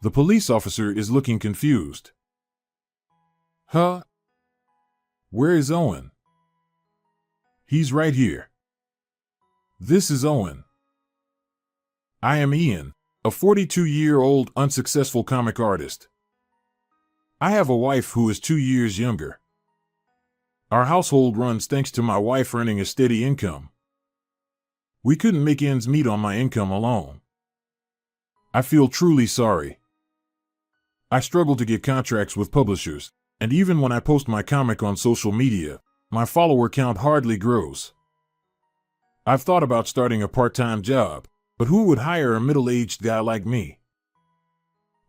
The police officer is looking confused. Huh? Where is Owen? He's right here. This is Owen. I am Ian, a 42-year-old unsuccessful comic artist. I have a wife who is 2 years younger. Our household runs thanks to my wife earning a steady income. We couldn't make ends meet on my income alone. I feel truly sorry. I struggle to get contracts with publishers, and even when I post my comic on social media, my follower count hardly grows. I've thought about starting a part-time job, but who would hire a middle-aged guy like me?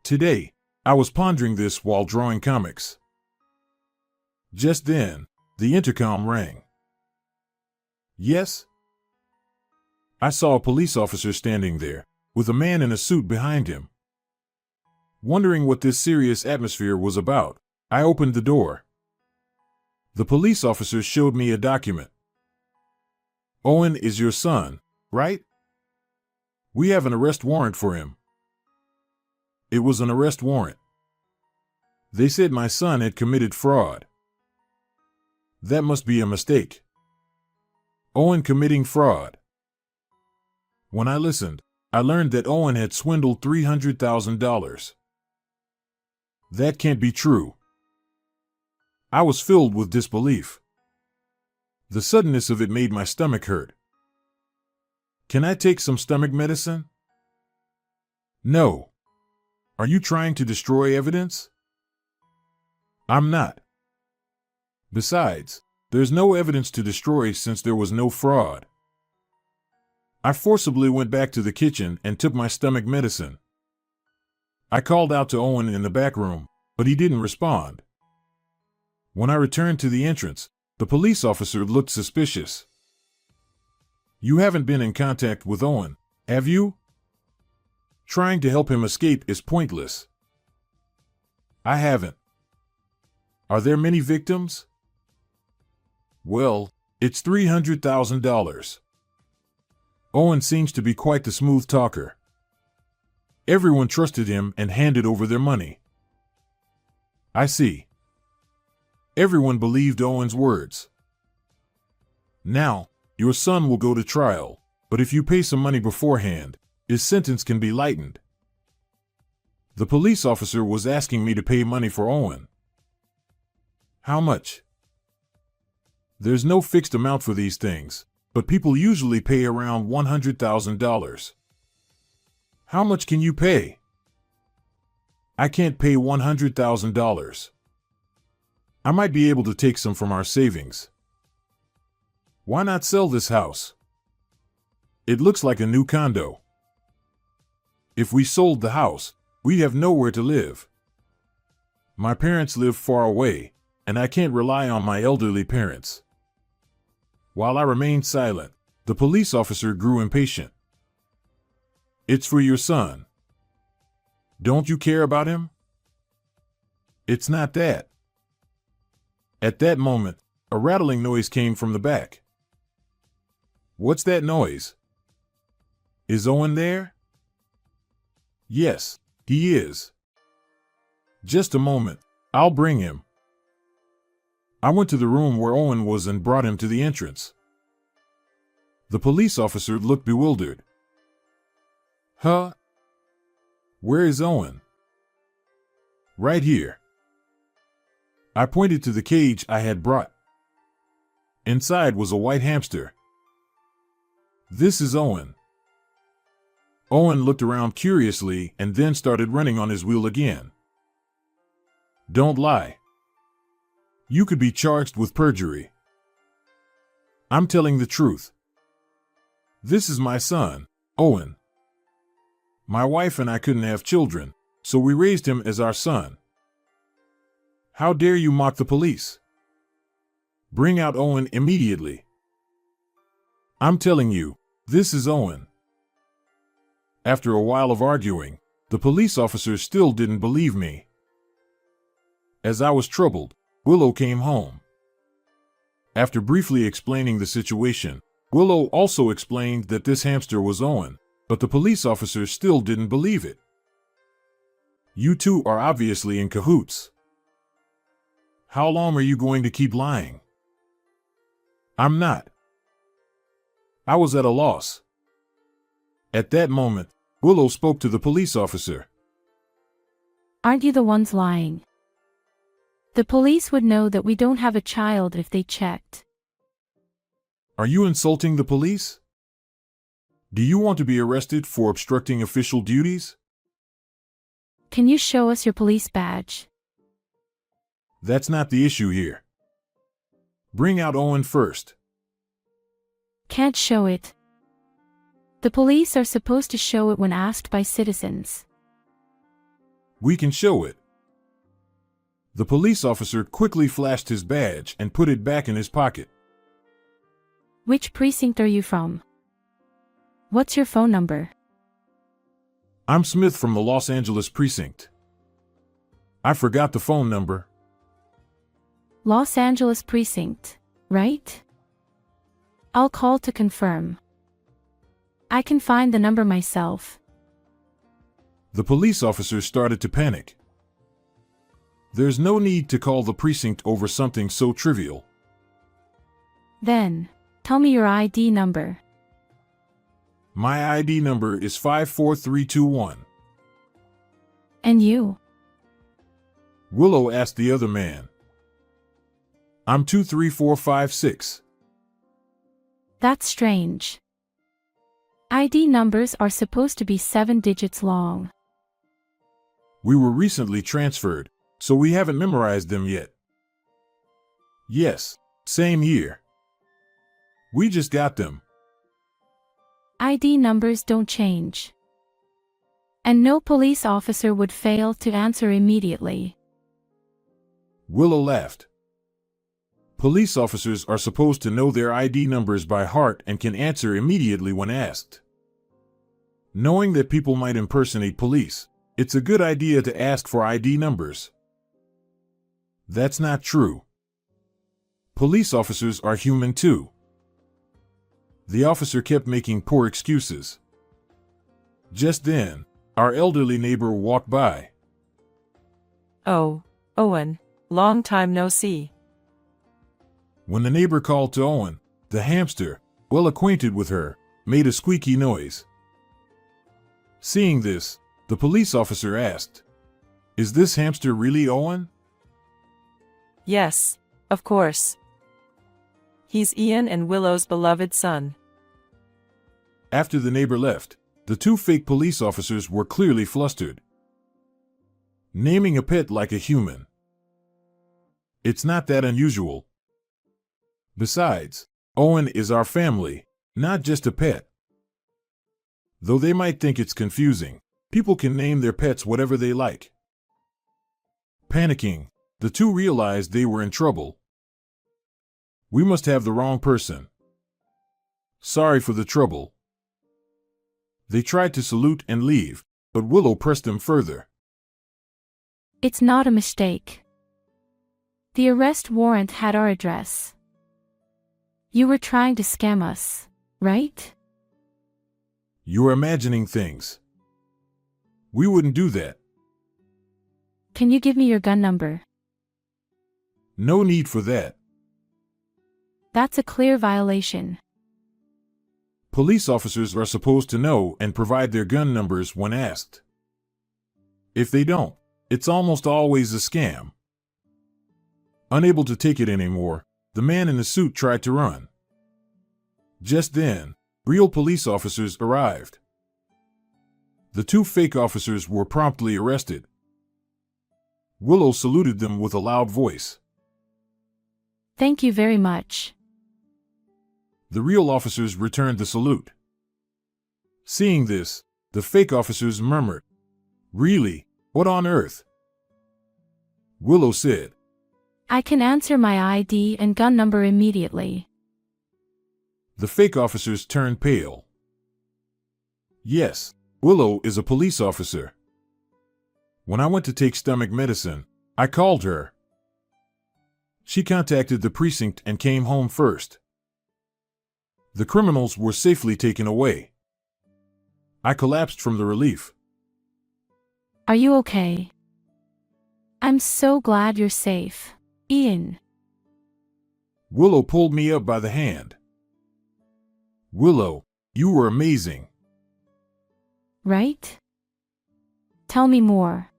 Today, I was pondering this while drawing comics. Just then, the intercom rang. Yes? I saw a police officer standing there, with a man in a suit behind him. Wondering what this serious atmosphere was about, I opened the door. The police officer showed me a document. Owen is your son, right? We have an arrest warrant for him. It was an arrest warrant. They said my son had committed fraud. That must be a mistake. Owen committing fraud. When I listened, I learned that Owen had swindled $300,000. That can't be true. I was filled with disbelief. The suddenness of it made my stomach hurt. Can I take some stomach medicine? No. Are you trying to destroy evidence? I'm not. Besides, there's no evidence to destroy since there was no fraud. I forcibly went back to the kitchen and took my stomach medicine. I called out to Owen in the back room, but he didn't respond. When I returned to the entrance, the police officer looked suspicious. You haven't been in contact with Owen, have you? Trying to help him escape is pointless. I haven't. Are there many victims? Well, it's $300,000. Owen seems to be quite the smooth talker. Everyone trusted him and handed over their money. I see. Everyone believed Owen's words. Now, your son will go to trial, but if you pay some money beforehand, his sentence can be lightened. The police officer was asking me to pay money for Owen. How much? There's no fixed amount for these things, but people usually pay around $100,000. How much can you pay? I can't pay $100,000. I might be able to take some from our savings. Why not sell this house? It looks like a new condo. If we sold the house, we'd have nowhere to live. My parents live far away, and I can't rely on my elderly parents. While I remained silent, the police officer grew impatient. It's for your son. Don't you care about him? It's not that. At that moment, a rattling noise came from the back. What's that noise? Is Owen there? Yes, he is. Just a moment, I'll bring him. I went to the room where Owen was and brought him to the entrance. The police officer looked bewildered. Huh? Where is Owen? Right here. I pointed to the cage I had brought. Inside was a white hamster. This is Owen. Owen looked around curiously and then started running on his wheel again. Don't lie. You could be charged with perjury. I'm telling the truth. This is my son, Owen. My wife and I couldn't have children, so we raised him as our son. How dare you mock the police? Bring out Owen immediately. I'm telling you, this is Owen. After a while of arguing, the police officers still didn't believe me. As I was troubled, Willow came home. After briefly explaining the situation, Willow also explained that this hamster was Owen, but the police officers still didn't believe it. You two are obviously in cahoots. How long are you going to keep lying? I'm not. I was at a loss. At that moment, Willow spoke to the police officer. Aren't you the ones lying? The police would know that we don't have a child if they checked. Are you insulting the police? Do you want to be arrested for obstructing official duties? Can you show us your police badge? That's not the issue here. Bring out Owen first. Can't show it. The police are supposed to show it when asked by citizens. We can show it. The police officer quickly flashed his badge and put it back in his pocket. Which precinct are you from? What's your phone number? I'm Smith from the Los Angeles precinct. I forgot the phone number. Los Angeles precinct, right? I'll call to confirm. I can find the number myself. The police officer started to panic. There's no need to call the precinct over something so trivial. Then, tell me your ID number. My ID number is 54321. And you? Willow asked the other man. I'm 23456. That's strange. ID numbers are supposed to be 7 digits long. We were recently transferred, so we haven't memorized them yet. Yes, same year. We just got them. ID numbers don't change. And no police officer would fail to answer immediately. Willow laughed. Police officers are supposed to know their ID numbers by heart and can answer immediately when asked. Knowing that people might impersonate police, it's a good idea to ask for ID numbers. That's not true. Police officers are human too. The officer kept making poor excuses. Just then, our elderly neighbor walked by. Oh, Owen, long time no see. When the neighbor called to Owen, the hamster, well acquainted with her, made a squeaky noise. Seeing this, the police officer asked, "Is this hamster really Owen?" Yes, of course. He's Ian and Willow's beloved son. After the neighbor left, the two fake police officers were clearly flustered. Naming a pet like a human. It's not that unusual. Besides, Owen is our family, not just a pet. Though they might think it's confusing, people can name their pets whatever they like. Panicking, the two realized they were in trouble. We must have the wrong person. Sorry for the trouble. They tried to salute and leave, but Willow pressed them further. It's not a mistake. The arrest warrant had our address. You were trying to scam us, right? You're imagining things. We wouldn't do that. Can you give me your gun number? No need for that. That's a clear violation. Police officers are supposed to know and provide their gun numbers when asked. If they don't, it's almost always a scam. Unable to take it anymore, the man in the suit tried to run. Just then, real police officers arrived. The two fake officers were promptly arrested. Willow saluted them with a loud voice. Thank you very much. The real officers returned the salute. Seeing this, the fake officers murmured, "Really? What on earth?" Willow said, I can answer my ID and gun number immediately. The fake officers turned pale. Yes, Willow is a police officer. When I went to take stomach medicine, I called her. She contacted the precinct and came home first. The criminals were safely taken away. I collapsed from the relief. Are you okay? I'm so glad you're safe, Ian. Willow pulled me up by the hand. Willow, you were amazing. Right? Tell me more.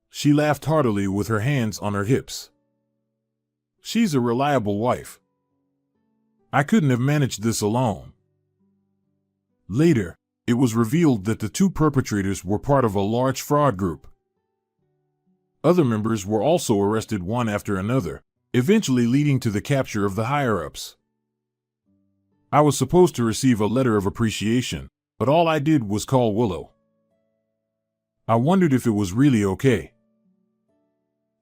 She laughed heartily with her hands on her hips. She's a reliable wife. I couldn't have managed this alone. Later, it was revealed that the two perpetrators were part of a large fraud group. Other members were also arrested one after another, eventually leading to the capture of the higher-ups. I was supposed to receive a letter of appreciation, but all I did was call Willow. I wondered if it was really okay.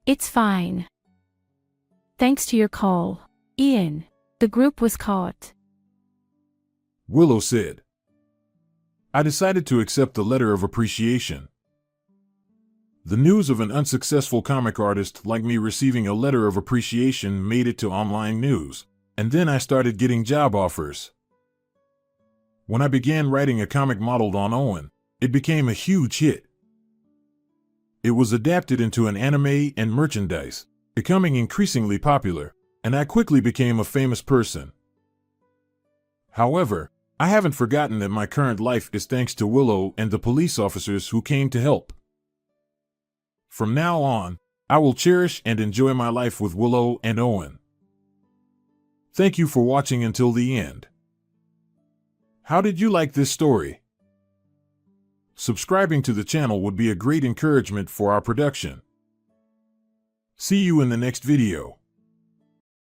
It's fine. Thanks to your call, Ian, the group was caught. Willow said. I decided to accept the letter of appreciation. The news of an unsuccessful comic artist like me receiving a letter of appreciation made it to online news, and then I started getting job offers. When I began writing a comic modeled on Owen, it became a huge hit. It was adapted into an anime and merchandise, becoming increasingly popular, and I quickly became a famous person. However, I haven't forgotten that my current life is thanks to Willow and the police officers who came to help. From now on, I will cherish and enjoy my life with Willow and Owen. Thank you for watching until the end. How did you like this story? Subscribing to the channel would be a great encouragement for our production. See you in the next video.